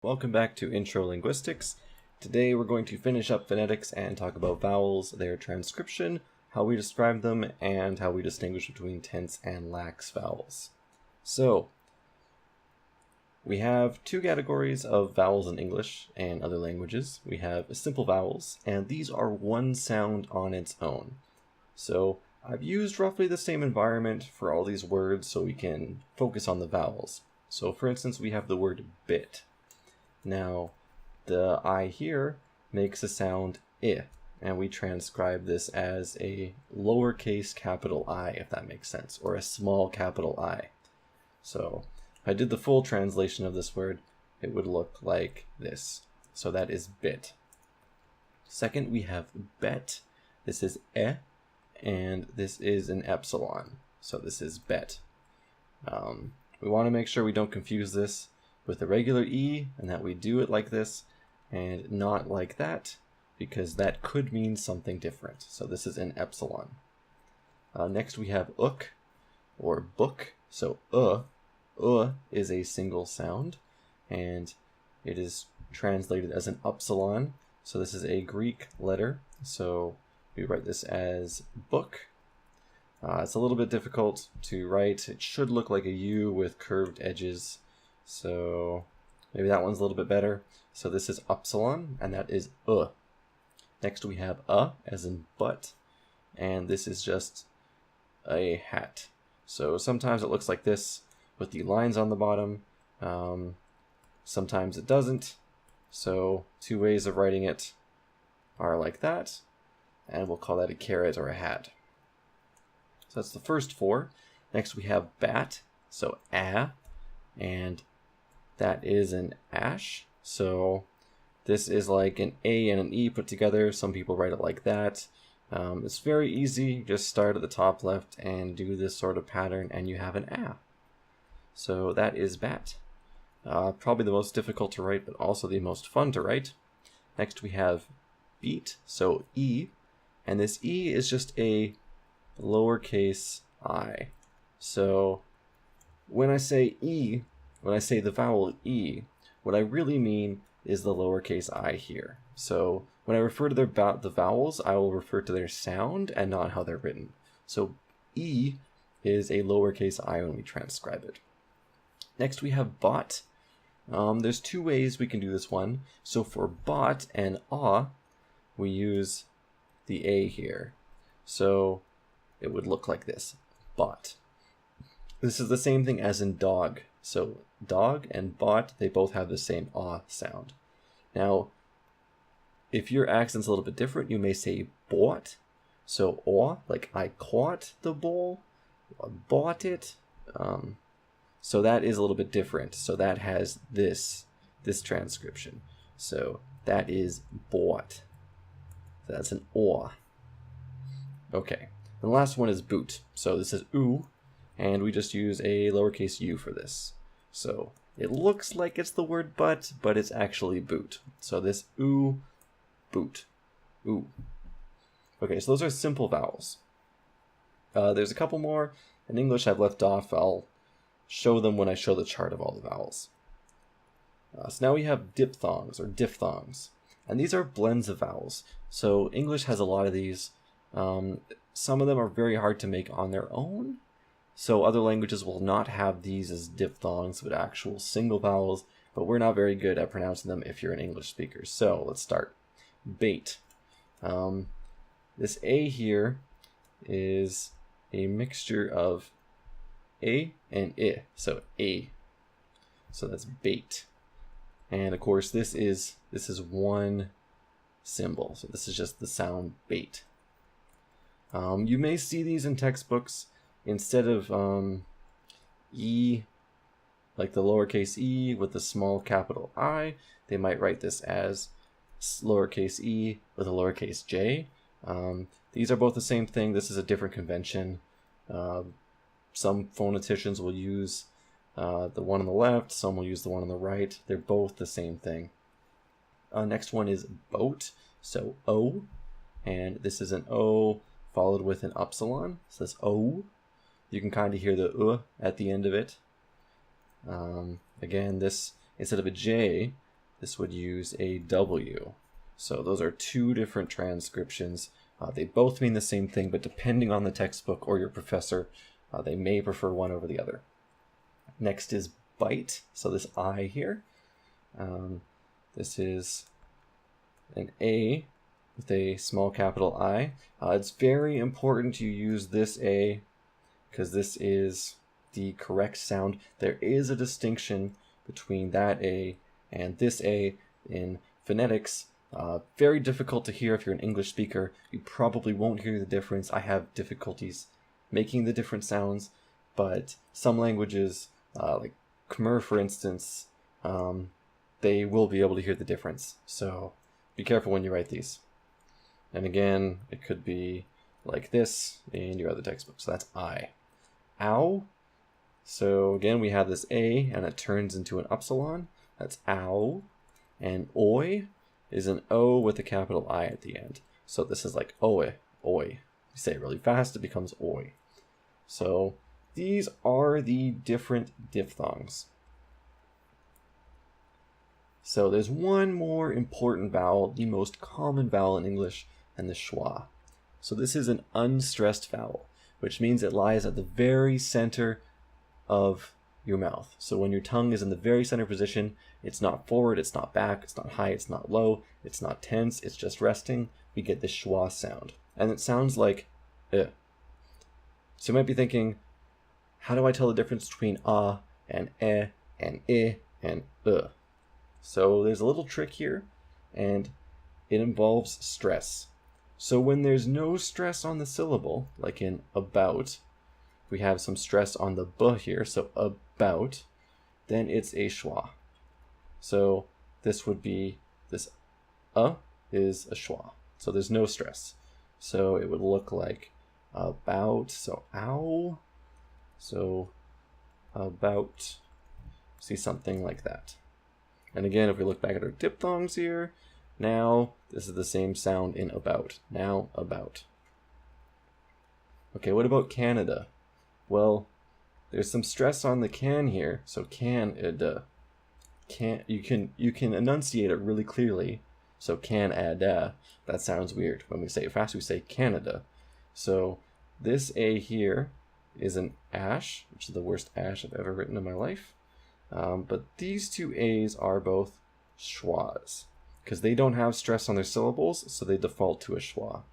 Welcome back to Intro Linguistics. Today we're going to finish up phonetics and talk about vowels, their transcription, how we describe them, and how we distinguish between tense and lax vowels. So, we have two categories of vowels in English and other languages. We have simple vowels, and these are one sound on its own. So, I've used roughly the same environment for all these words so we can focus on the vowels. So, for instance, we have the word bit. Now, the I here makes a sound I, and we transcribe this as a lowercase capital I, if that makes sense, or a small capital I. So, if I did the full translation of this word, it would look like this. So that is bit. Second, we have bet. This is e, and this is an epsilon. So this is bet. We want to make sure we don't confuse this with a regular E, and that we do it like this and not like that, because that could mean something different. So this is an epsilon. Next we have ook, or book. So is a single sound, and it is translated as an upsilon. So this is a Greek letter, so we write this as book. It's a little bit difficult to write. It should look like a U with curved edges. So maybe that one's a little bit better. So this is upsilon, and that is Next we have as in butt, and this is just a hat. So sometimes it looks like this with the lines on the bottom. Sometimes it doesn't. So two ways of writing it are like that, and we'll call that a carrot or a hat. So that's the first four. Next we have bat, so and that is an ash. So this is like an A and an E put together. Some people write it like that. It's very easy. Just start at the top left and do this sort of pattern, and you have an A. So that is bat. Probably the most difficult to write, but also the most fun to write. Next we have beat, so E, and this E is just a lowercase I. So when I say E, when I say the vowel E, what I really mean is the lowercase I here. So when I refer to the vowels, I will refer to their sound and not how they're written. So E is a lowercase I when we transcribe it. Next we have bot. There's two ways we can do this one. So for bot and we use the A here. So it would look like this, bot. This is the same thing as in dog. So dog and bot, they both have the same sound. Now, if your accent's a little bit different, you may say bought. So like I caught the ball, I bought it. So that is a little bit different. So that has this transcription. So that is bought. So that's an Okay. The last one is boot. So this is oo, and we just use a lowercase u for this. So it looks like it's the word but it's actually boot. So this oo, boot, oo. Okay, so those are simple vowels. There's a couple more in English I've left off. I'll show them when I show the chart of all the vowels. So now we have diphthongs or diphthongs, and these are blends of vowels. So English has a lot of these. Some of them are very hard to make on their own. So other languages will not have these as diphthongs, but actual single vowels, but we're not very good at pronouncing them if you're an English speaker. So let's start. Bait. This A here is a mixture of A and I. So A. So that's bait. And of course this is one symbol. So this is just the sound bait. You may see these in textbooks. Instead of E, like the lowercase e with the small capital I, they might write this as lowercase e with a lowercase j. These are both the same thing. This is a different convention. Some phoneticians will use the one on the left, some will use the one on the right. They're both the same thing. Next one is boat, so O, and this is an O followed with an upsilon, so that's O. You can kind of hear the at the end of it. Again, this, instead of a J, this would use a W. So those are two different transcriptions. They both mean the same thing, but depending on the textbook or your professor, they may prefer one over the other. Next is bite. So this I here. This is an A with a small capital I. It's very important you use this A because this is the correct sound. There is a distinction between that A and this A in phonetics. Very difficult to hear if you're an English speaker. You probably won't hear the difference. I have difficulties making the different sounds, but some languages, like Khmer for instance, they will be able to hear the difference. So be careful when you write these. And again, it could be like this in your other textbook. So that's I. Ow. So again, we have this A and it turns into an upsilon. That's ow. And oi is an O with a capital I at the end. So this is like oe, oi. You say it really fast, it becomes oi. So these are the different diphthongs. So there's one more important vowel, the most common vowel in English, and the schwa. So this is an unstressed vowel, which means it lies at the very center of your mouth. So when your tongue is in the very center position, it's not forward, it's not back, it's not high, it's not low, it's not tense, it's just resting. We get the schwa sound. And it sounds like eh. So you might be thinking, how do I tell the difference between and and I and So there's a little trick here, and it involves stress. So when there's no stress on the syllable, like in about, we have some stress on the b here, so about, then it's a schwa. So this would be, this is a schwa. So there's no stress. So it would look like about, so ow, so about, see something like that. And again, if we look back at our diphthongs here, now this is the same sound in about. Now about. Okay, what about Canada? Well, there's some stress on the can here, so Canada. You can enunciate it really clearly. So Canada. That sounds weird. When we say it fast, we say Canada. So this A here is an ash, which is the worst ash I've ever written in my life. But these two A's are both schwas, because they don't have stress on their syllables, so they default to a schwa.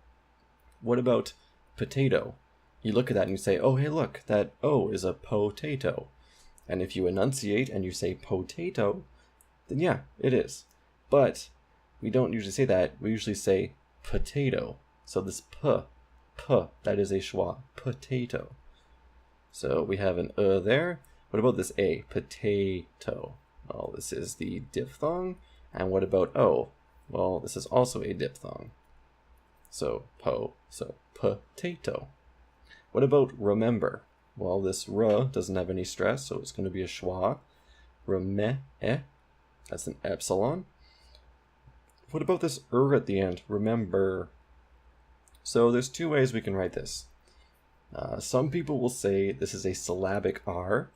What about potato? You look at that and you say, oh, hey, look, that O is a potato. And if you enunciate and you say potato, then yeah, it is. But we don't usually say that. We usually say potato. So this p, that is a schwa, potato. So we have an there. What about this A? Potato. Well, this is the diphthong. And what about O? Well, this is also a diphthong. So potato. What about remember? Well, this R doesn't have any stress, so it's going to be a schwa. That's an epsilon. What about this at the end? Remember. So there's two ways we can write this. Some people will say this is a syllabic R,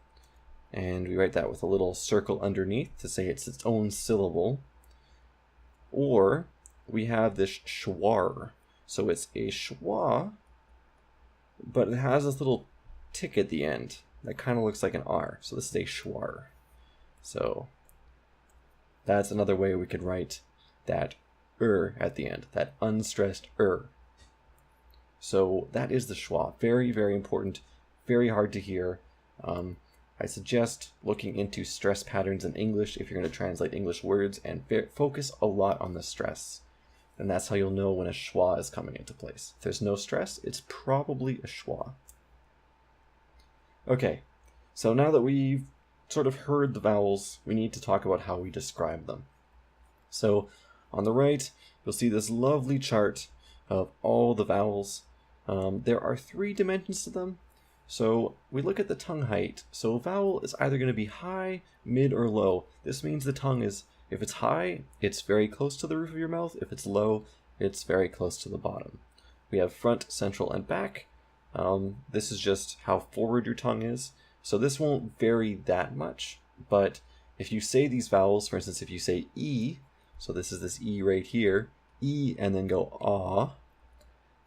and we write that with a little circle underneath to say it's its own syllable. Or we have this schwar. So it's a schwa, but it has this little tick at the end that kind of looks like an R. So this is a schwar. So that's another way we could write that at the end, that unstressed So that is the schwa. Very, very important, very hard to hear. I suggest looking into stress patterns in English if you're going to translate English words, and focus a lot on the stress. And that's how you'll know when a schwa is coming into place. If there's no stress, it's probably a schwa. Okay, so now that we've sort of heard the vowels, we need to talk about how we describe them. So on the right, you'll see this lovely chart of all the vowels. There are 3 dimensions to them. So we look at the tongue height. So a vowel is either going to be high, mid, or low. This means the tongue is, if it's high, it's very close to the roof of your mouth. If it's low, it's very close to the bottom. We have front, central, and back. This is just how forward your tongue is. So this won't vary that much, but if you say these vowels, for instance, if you say E, so this is this E right here, E and then go ah,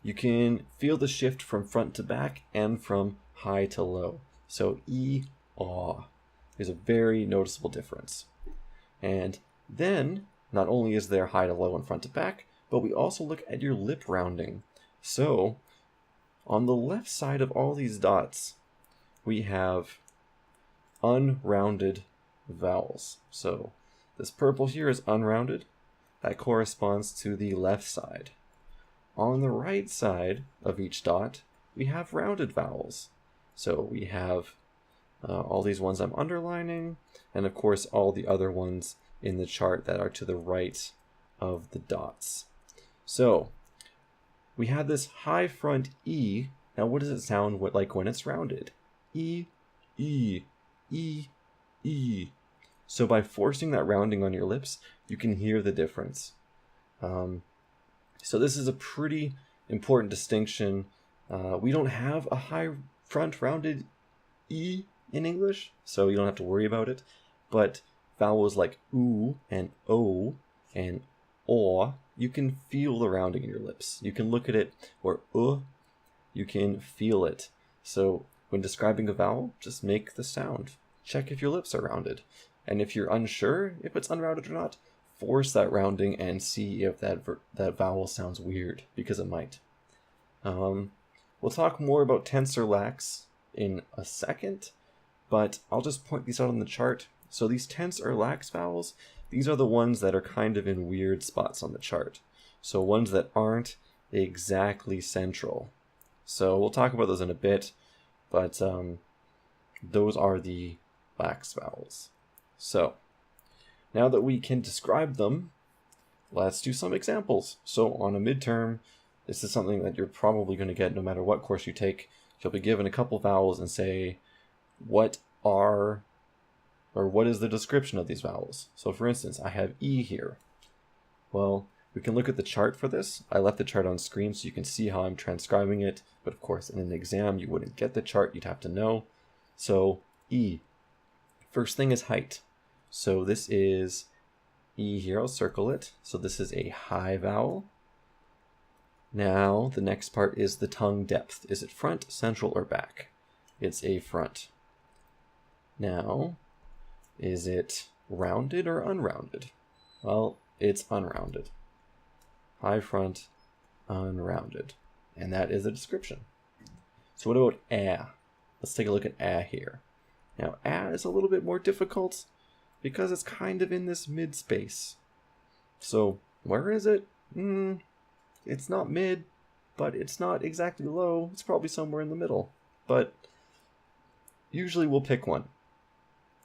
you can feel the shift from front to back and from high to low. So E, ah. There's a very noticeable difference. And then, not only is there high to low and front to back, but we also look at your lip rounding. So, on the left side of all these dots, we have unrounded vowels. So, this purple here is unrounded. That corresponds to the left side. On the right side of each dot, we have rounded vowels. So we have all these ones I'm underlining, and of course all the other ones in the chart that are to the right of the dots. So we have this high front E. Now what does it sound like when it's rounded? E, E, E, E. So by forcing that rounding on your lips, you can hear the difference. So this is a pretty important distinction. We don't have a high front rounded E in English, so you don't have to worry about it. But vowels like oo and o and o, you can feel the rounding in your lips. You can look at it, or you can feel it. So when describing a vowel, just make the sound. Check if your lips are rounded. And if you're unsure if it's unrounded or not, force that rounding and see if that vowel sounds weird, because it might. We'll talk more about tense or lax in a second, but I'll just point these out on the chart. So these tense or lax vowels, these are the ones that are kind of in weird spots on the chart. So ones that aren't exactly central. So we'll talk about those in a bit, but those are the lax vowels. So now that we can describe them, let's do some examples. So on a midterm, this is something that you're probably going to get no matter what course you take. You'll be given a couple vowels and say, what is the description of these vowels? So for instance, I have E here. Well, we can look at the chart for this. I left the chart on screen so you can see how I'm transcribing it, but of course in an exam you wouldn't get the chart, you'd have to know. So E. First thing is height. So this is E here, I'll circle it. So this is a high vowel. Now the next part is the tongue depth. Is it front, central, or back? It's a front. Now, is it rounded or unrounded? Well, it's unrounded. High front, unrounded. And that is a description. So what about a? Let's take a look at a here. Now a is a little bit more difficult because it's kind of in this mid space. So where is it? It's not mid, but it's not exactly low. It's probably somewhere in the middle. But usually we'll pick one.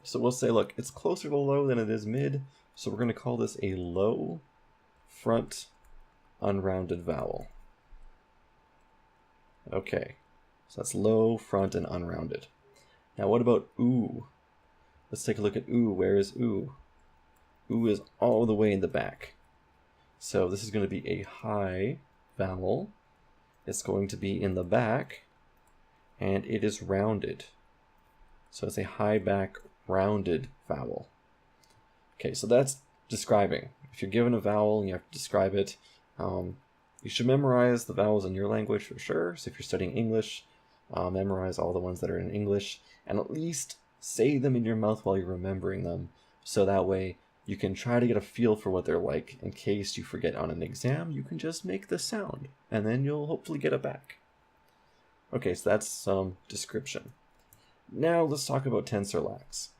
So we'll say, look, it's closer to low than it is mid, so we're going to call this a low front unrounded vowel. Okay, so that's low, front, and unrounded. Now what about oo? Let's take a look at oo. Where is oo? Oo is all the way in the back. So this is going to be a high vowel. It's going to be in the back, and it is rounded. So it's a high back rounded vowel. Okay, so that's describing. If you're given a vowel and you have to describe it, you should memorize the vowels in your language for sure. So if you're studying English, memorize all the ones that are in English, and at least say them in your mouth while you're remembering them. So that way you can try to get a feel for what they're like. In case you forget on an exam, you can just make the sound, and then you'll hopefully get it back. Okay, so that's some description. Now let's talk about tense or lax.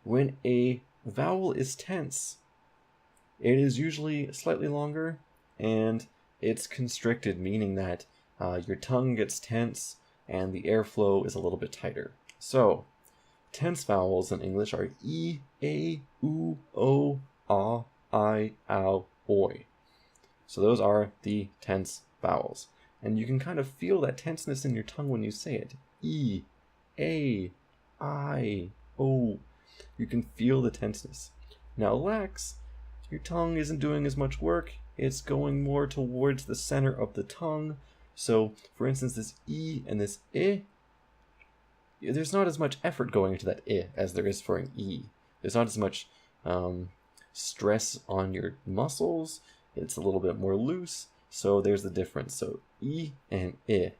When a vowel is tense, it is usually slightly longer, and it's constricted, meaning that your tongue gets tense and the airflow is a little bit tighter. So, tense vowels in English are E, A, U, O, A, I, OW, OI. So those are the tense vowels. And you can kind of feel that tenseness in your tongue when you say it. E, A, I, O. You can feel the tenseness. Now lax, your tongue isn't doing as much work. It's going more towards the center of the tongue. So, for instance, this E and this I, there's not as much effort going into that I as there is for an E. There's not as much stress on your muscles. It's a little bit more loose. So there's the difference. So I and I.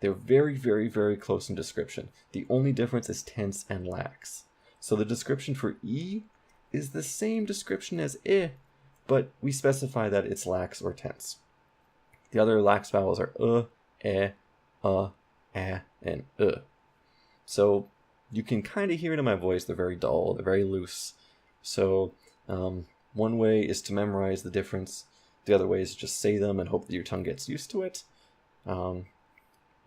They're very, very, very close in description. The only difference is tense and lax. So the description for I is the same description as I, but we specify that it's lax or tense. The other lax vowels are e, and So you can kind of hear it in my voice. They're very dull. They're very loose. So one way is to memorize the difference. The other way is to just say them and hope that your tongue gets used to it.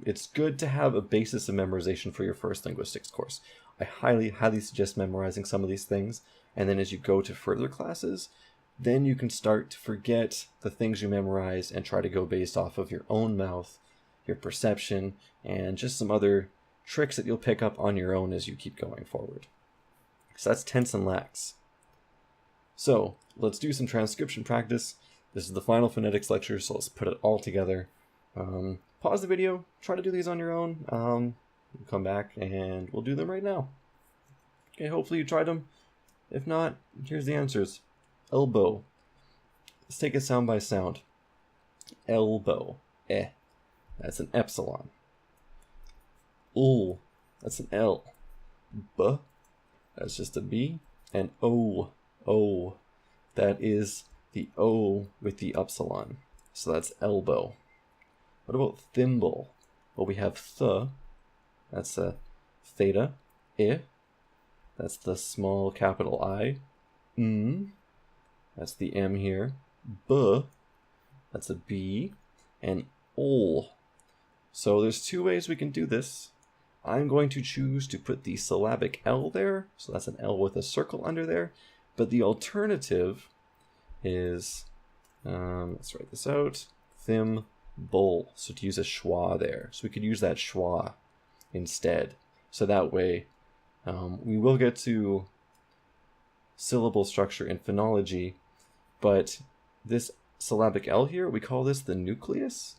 It's good to have a basis of memorization for your first linguistics course. I highly, highly suggest memorizing some of these things. And then as you go to further classes, then you can start to forget the things you memorize and try to go based off of your own mouth, your perception, and just some other tricks that you'll pick up on your own as you keep going forward. So that's tense and lax. So let's do some transcription practice. This is the final phonetics lecture, so let's put it all together. Pause the video, try to do these on your own. We'll come back and we'll do them right now. Okay, hopefully you tried them. If not, here's the answers. Elbow. Let's take it sound by sound. Elbow. That's an epsilon. Ul. That's an L. B. That's just a B. And O. That is the O with the epsilon. So that's elbow. What about thimble? Well, we have th. That's a theta. I. That's the small capital I. That's the M here. B. That's a B. And ol. So there's two ways we can do this. I'm going to choose to put the syllabic L there. So that's an L with a circle under there. But the alternative is, let's write this out, thimble. So to use a schwa there. So we could use that schwa instead. So that way we will get to syllable structure in phonology, but this syllabic L here, we call this the nucleus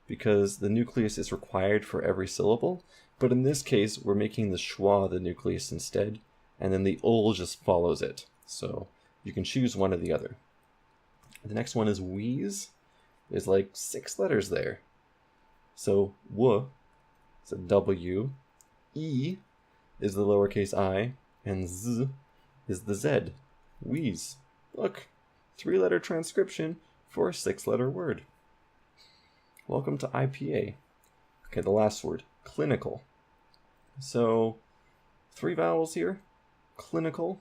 because the nucleus is required for every syllable. But in this case, we're making the schwa the nucleus instead, and then the ol just follows it. So you can choose one or the other. The next one is wheeze. There's like 6 letters there. So w is a W, E is the lowercase I, and Z is the Z. Wheeze. Look, 3-letter transcription for a 6-letter word. Welcome to IPA. Okay, the last word, clinical. So 3 vowels here, clinical.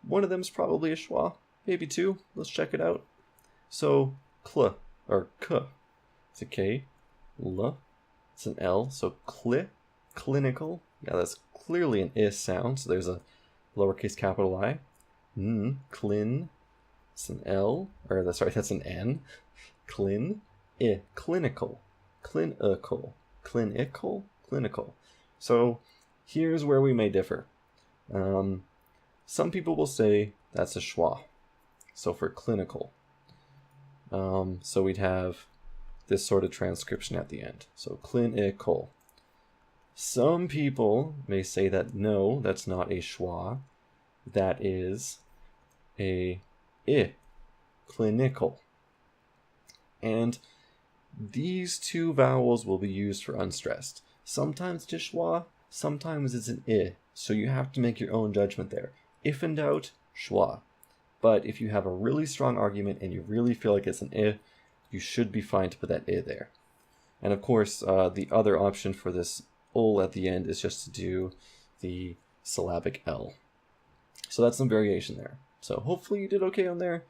One of them is probably a schwa, maybe 2. Let's check it out. So cl or k, it's a K. L, it's an L. So clinical. Yeah, that's clearly an I sound. So there's a lowercase capital I. Clin, it's an L, or that's right, that's an N. Clin, I, clinical, clinical, clinical, clinical. So here's where we may differ. Some people will say that's a schwa. So for clinical. So we'd have this sort of transcription at the end. So clinical. Some people may say that no, that's not a schwa. That is a I, clinical. And these 2 vowels will be used for unstressed. Sometimes it's a schwa, sometimes it's an I. So you have to make your own judgment there. If in doubt, schwa. But if you have a really strong argument and you really feel like it's an I, you should be fine to put that I there. And of course, the other option for this ol at the end is just to do the syllabic L. So that's some variation there. So hopefully you did okay on there.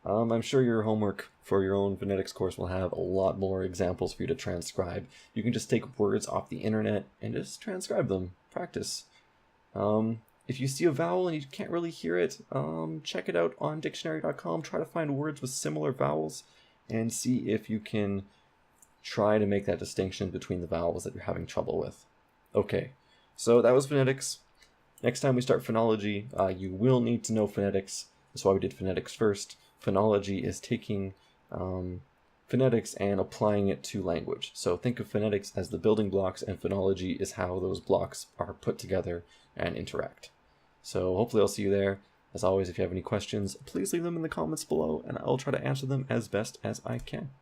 I'm sure your homework for your own phonetics course will have a lot more examples for you to transcribe. You can just take words off the internet and just transcribe them. Practice. If you see a vowel and you can't really hear it, check it out on dictionary.com. Try to find words with similar vowels and see if you can try to make that distinction between the vowels that you're having trouble with. Okay, so that was phonetics. Next time we start phonology, you will need to know phonetics. That's why we did phonetics first. Phonology is taking phonetics and applying it to language. So think of phonetics as the building blocks, and phonology is how those blocks are put together and interact. So hopefully I'll see you there. As always, if you have any questions, please leave them in the comments below, and I'll try to answer them as best as I can.